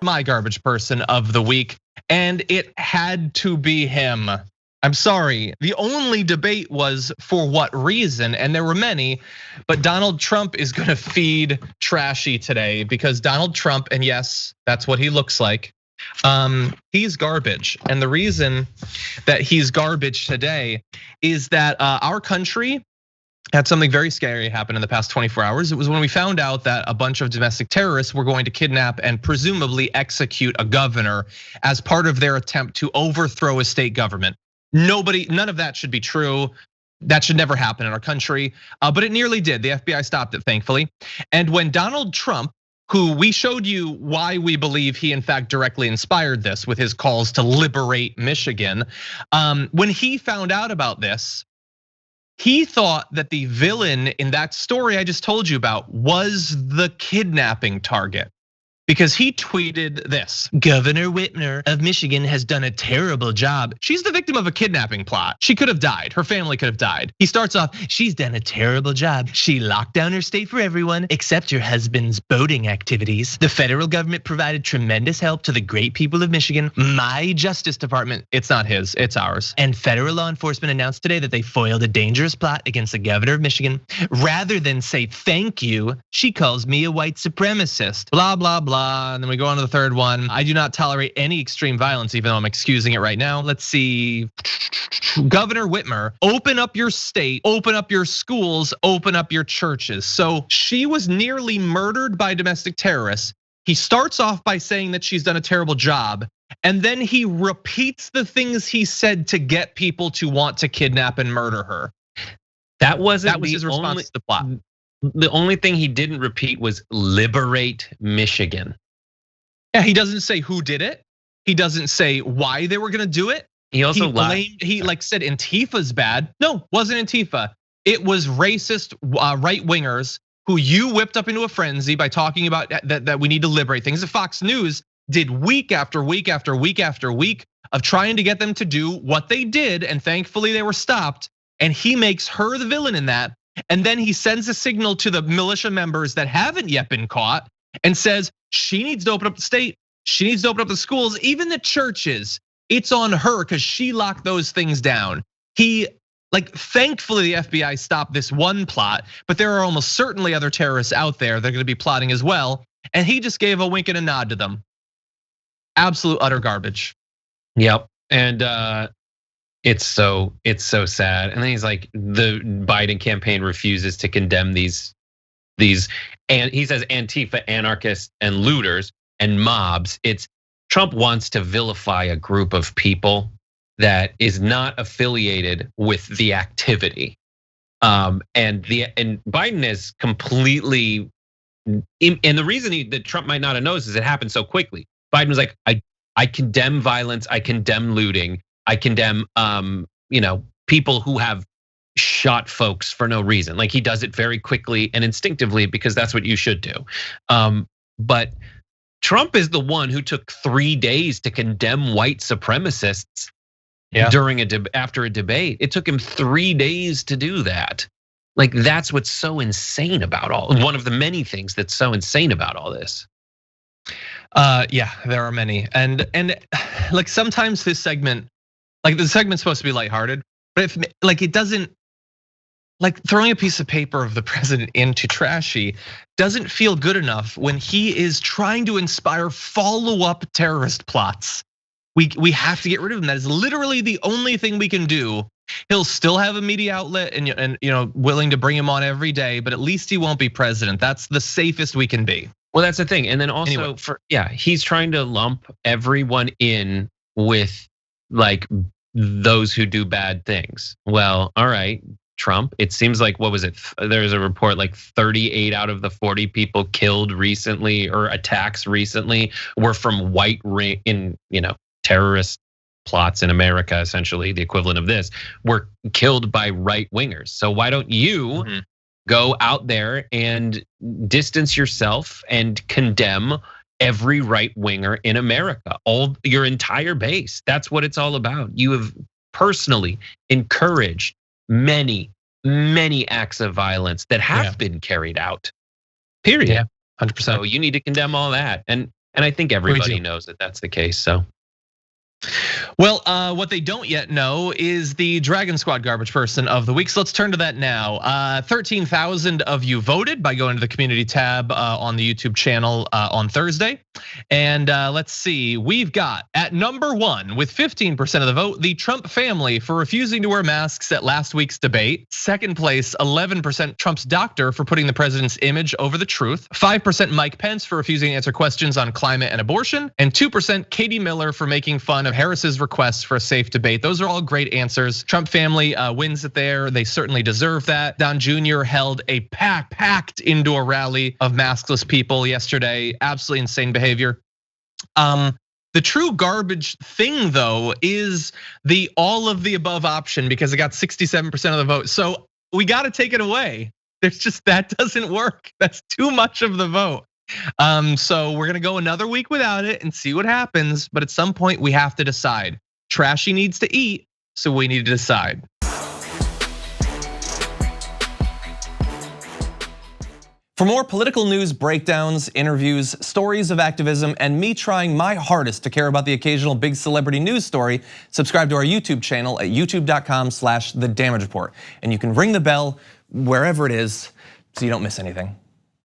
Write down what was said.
my garbage person of the week, and it had to be him. I'm sorry, the only debate was for what reason, and there were many, but Donald Trump is gonna feed Trashy today because Donald Trump, and yes, that's what he looks like, he's garbage. And the reason that he's garbage today is that our country had something very scary happen in the past 24 hours. It was when we found out that a bunch of domestic terrorists were going to kidnap and presumably execute a governor as part of their attempt to overthrow a state government. None of that should be true. That should never happen in our country, but it nearly did. The FBI stopped it, thankfully. And when Donald Trump, who we showed you why we believe he in fact directly inspired this with his calls to liberate Michigan, when he found out about this, he thought that the villain in that story I just told you about was the kidnapping target. Because he tweeted this: Governor Whitmer of Michigan has done a terrible job. She's the victim of a kidnapping plot. She could have died, her family could have died. He starts off, she's done a terrible job. She locked down her state for everyone except her husband's boating activities. The federal government provided tremendous help to the great people of Michigan. My Justice Department, it's not his, it's ours. And federal law enforcement announced today that they foiled a dangerous plot against the governor of Michigan. Rather than say thank you, she calls me a white supremacist. Blah, blah, blah. And then we go on to the third one. I do not tolerate any extreme violence, even though I'm excusing it right now. Let's see. Governor Whitmer, open up your state, open up your schools, open up your churches. So she was nearly murdered by domestic terrorists. He starts off by saying that she's done a terrible job. And then he repeats the things he said to get people to want to kidnap and murder her. That was his response to the plot. The only thing he didn't repeat was liberate Michigan. Yeah, he doesn't say who did it. He doesn't say why they were gonna do it. He also he like said Antifa's bad. No, wasn't Antifa. It was racist right wingers who you whipped up into a frenzy by talking about that we need to liberate things. That Fox News did week after week after week after week of trying to get them to do what they did, and thankfully they were stopped. And he makes her the villain in that. And then he sends a signal to the militia members that haven't yet been caught and says she needs to open up the state. She needs to open up the schools, even the churches. It's on her because she locked those things down. Thankfully the FBI stopped this one plot, but there are almost certainly other terrorists out there that are gonna be plotting as well. And he just gave a wink and a nod to them. Absolute utter garbage. Yep, and it's so sad. And then he's like, the Biden campaign refuses to condemn these, and he says Antifa, anarchists, and looters and mobs. It's Trump wants to vilify a group of people that is not affiliated with the activity. And Biden is completely, and the reason that Trump might not have noticed is it happened so quickly. Biden was like, I condemn violence, I condemn looting. I condemn, people who have shot folks for no reason. Like he does it very quickly and instinctively because that's what you should do. But Trump is the one who took 3 days to condemn white supremacists after a debate. It took him 3 days to do that. Like that's what's so insane about one of the many things that's so insane about all this. Yeah, there are many, and like sometimes this segment. Like the segment's supposed to be lighthearted, but if it doesn't, like throwing a piece of paper of the president into Trashy doesn't feel good enough when he is trying to inspire follow-up terrorist plots. We have to get rid of him. That is literally the only thing we can do. He'll still have a media outlet and willing to bring him on every day, but at least he won't be president. That's the safest we can be. Well, that's the thing. And then also he's trying to lump everyone in with like those who do bad things. Well, all right, Trump, it seems like, what was it? There's a report like 38 out of the 40 people killed recently or attacks recently were from white terrorist plots in America, essentially the equivalent of this, were killed by right wingers. So why don't you go out there and distance yourself and condemn every right winger in America, your entire base? That's what it's all about. You have personally encouraged many acts of violence that have been carried out. Period. Yeah, 100%. So you need to condemn all that. And And I think everybody knows that that's the case, so. Well, what they don't yet know is the Dragon Squad garbage person of the week. So let's turn to that now. 13,000 of you voted by going to the community tab on the YouTube channel on Thursday. And let's see, we've got at number 1 with 15% of the vote, the Trump family for refusing to wear masks at last week's debate. Second place, 11% Trump's doctor for putting the president's image over the truth. 5% Mike Pence for refusing to answer questions on climate and abortion. And 2% Katie Miller for making fun of Harris's requests for a safe debate. Those are all great answers. Trump family wins it there. They certainly deserve that. Don Jr. held a packed indoor rally of maskless people yesterday. Absolutely insane behavior. The true garbage thing though is the all of the above option because it got 67% of the vote. So we got to take it away. There's just, that doesn't work. That's too much of the vote. So we're gonna go another week without it and see what happens. But at some point we have to decide. Trashy needs to eat, so we need to decide. For more political news breakdowns, interviews, stories of activism, and me trying my hardest to care about the occasional big celebrity news story, subscribe to our YouTube channel at youtube.com/The Damage Report. And you can ring the bell wherever it is so you don't miss anything.